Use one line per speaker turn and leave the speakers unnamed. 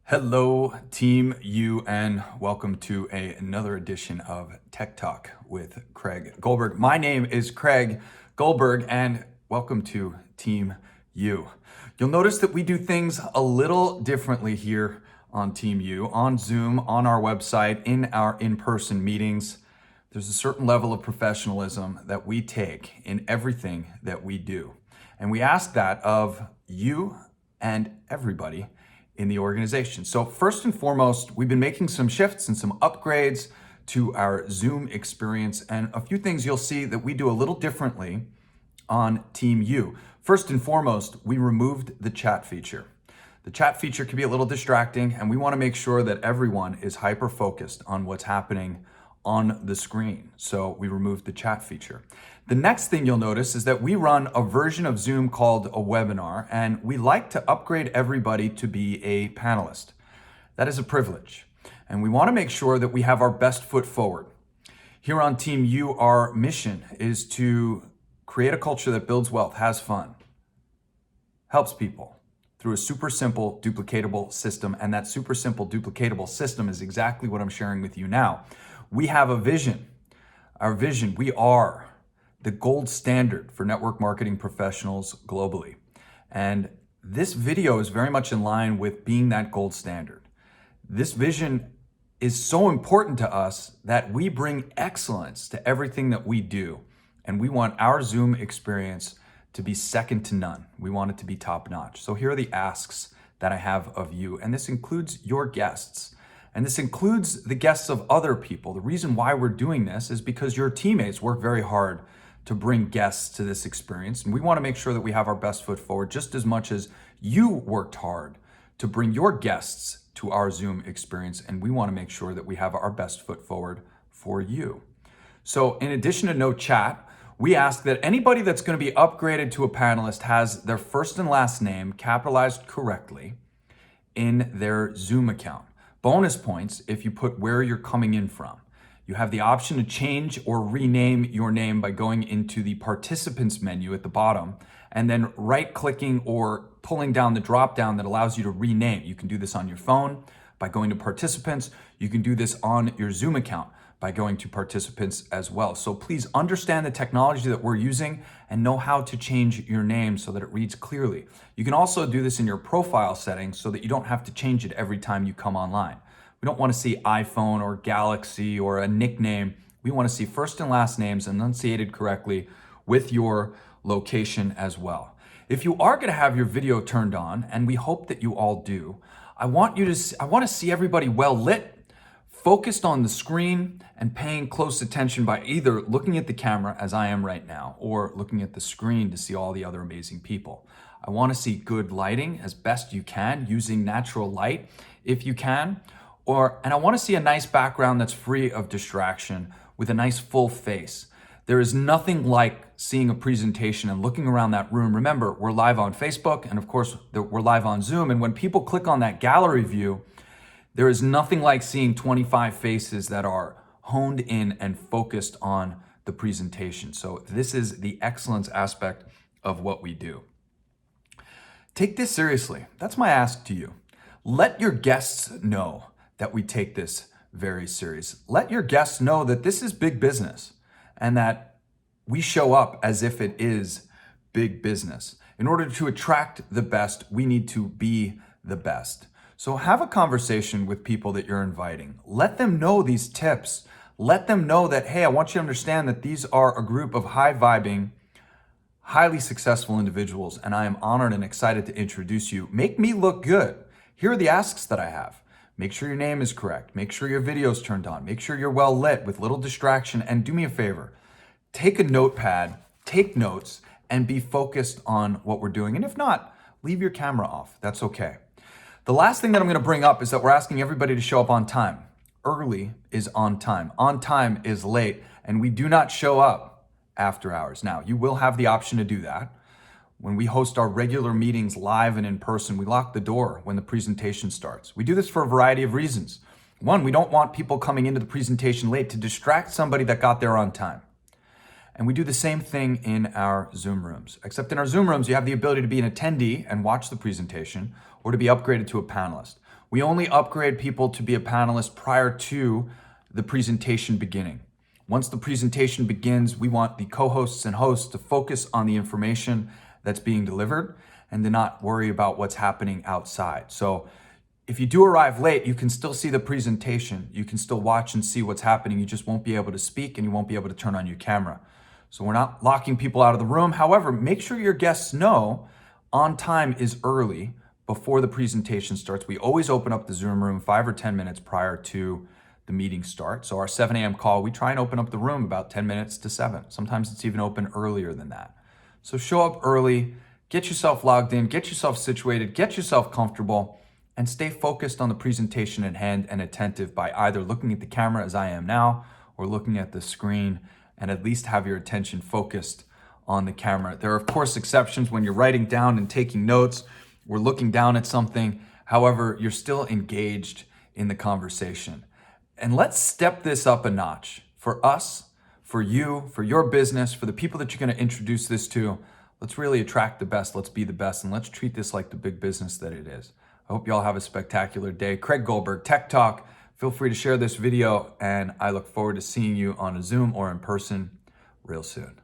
Hello, Team U, and welcome to another edition of Tech Talk with Craig Goldberg. My name is Craig Goldberg, and welcome to Team U. You'll notice that we do things a little differently here on Team U, on Zoom, on our website, in our in-person meetings. There's a certain level of professionalism that we take in everything that we do. And we ask that of you and everybody in the organization. So first and foremost, we've been making some shifts and some upgrades to our Zoom experience, and a few things you'll see that we do a little differently on Team U. First and foremost, we removed the chat feature. The chat feature can be a little distracting, and we want to make sure that everyone is hyper-focused on what's happening on the screen. So we removed the chat feature. The next thing you'll notice is that we run a version of Zoom called a webinar, and we like to upgrade everybody to be a panelist. That is a privilege, and we want to make sure that we have our best foot forward. Here on Team U, our mission is to create a culture that builds wealth, has fun, helps people through a super simple, duplicatable system, and that super simple, duplicatable system is exactly what I'm sharing with you now. We have a vision. Our vision, we are the gold standard for network marketing professionals globally. And this video is very much in line with being that gold standard. This vision is so important to us that we bring excellence to everything that we do. And we want our Zoom experience to be second to none. We want it to be top notch. So here are the asks that I have of you. And this includes your guests. And this includes the guests of other people. The reason why we're doing this is because your teammates work very hard to bring guests to this experience. And we want to make sure that we have our best foot forward just as much as you worked hard to bring your guests to our Zoom experience. And we want to make sure that we have our best foot forward for you. So in addition to no chat, we ask that anybody that's going to be upgraded to a panelist has their first and last name capitalized correctly in their Zoom account. Bonus points if you put where you're coming in from. You have the option to change or rename your name by going into the participants menu at the bottom and then right-clicking or pulling down the drop-down that allows you to rename. You can do this on your phone by going to participants. You can do this on your Zoom account by going to participants as well. So please understand the technology that we're using and know how to change your name so that it reads clearly. You can also do this in your profile settings so that you don't have to change it every time you come online. We don't want to see iPhone or Galaxy or a nickname. We want to see first and last names enunciated correctly with your location as well. If you are going to have your video turned on, and we hope that you all do, I want to see everybody well lit, focused on the screen and paying close attention by either looking at the camera as I am right now or looking at the screen to see all the other amazing people. I want to see good lighting as best you can using natural light if you can, and I want to see a nice background that's free of distraction with a nice full face. There is nothing like seeing a presentation and looking around that room. Remember, we're live on Facebook and of course we're live on Zoom, and when people click on that gallery view, there is nothing like seeing 25 faces that are honed in and focused on the presentation. So this is the excellence aspect of what we do. Take this seriously. That's my ask to you. Let your guests know that we take this very serious. Let your guests know that this is big business and that we show up as if it is big business. In order to attract the best, we need to be the best. So have a conversation with people that you're inviting. Let them know these tips. Let them know that, hey, I want you to understand that these are a group of high-vibing, highly successful individuals, and I am honored and excited to introduce you. Make me look good. Here are the asks that I have. Make sure your name is correct. Make sure your video's turned on. Make sure you're well lit with little distraction. And do me a favor, take a notepad, take notes, and be focused on what we're doing. And if not, leave your camera off. That's okay. The last thing that I'm going to bring up is that we're asking everybody to show up on time. Early is on time. On time is late, and we do not show up after hours. Now, you will have the option to do that. When we host our regular meetings live and in person, we lock the door when the presentation starts. We do this for a variety of reasons. One, we don't want people coming into the presentation late to distract somebody that got there on time. And we do the same thing in our Zoom rooms, except in our Zoom rooms, you have the ability to be an attendee and watch the presentation or to be upgraded to a panelist. We only upgrade people to be a panelist prior to the presentation beginning. Once the presentation begins, we want the co-hosts and hosts to focus on the information that's being delivered and to not worry about what's happening outside. So if you do arrive late, you can still see the presentation. You can still watch and see what's happening. You just won't be able to speak and you won't be able to turn on your camera. So we're not locking people out of the room. However, make sure your guests know on time is early before the presentation starts. We always open up the Zoom room 5 or 10 minutes prior to the meeting starts. So our 7 a.m. call, we try and open up the room about 10 minutes to 7. Sometimes it's even open earlier than that. So show up early, get yourself logged in, get yourself situated, get yourself comfortable, and stay focused on the presentation at hand and attentive by either looking at the camera as I am now or looking at the screen, and at least have your attention focused on the camera. There are, of course, exceptions when you're writing down and taking notes. We're looking down at something. However, you're still engaged in the conversation. And let's step this up a notch for us, for you, for your business, for the people that you're going to introduce this to. Let's really attract the best. Let's be the best. And let's treat this like the big business that it is. I hope you all have a spectacular day. Craig Goldberg, Tech Talk. Feel free to share this video, and I look forward to seeing you on a Zoom or in person real soon.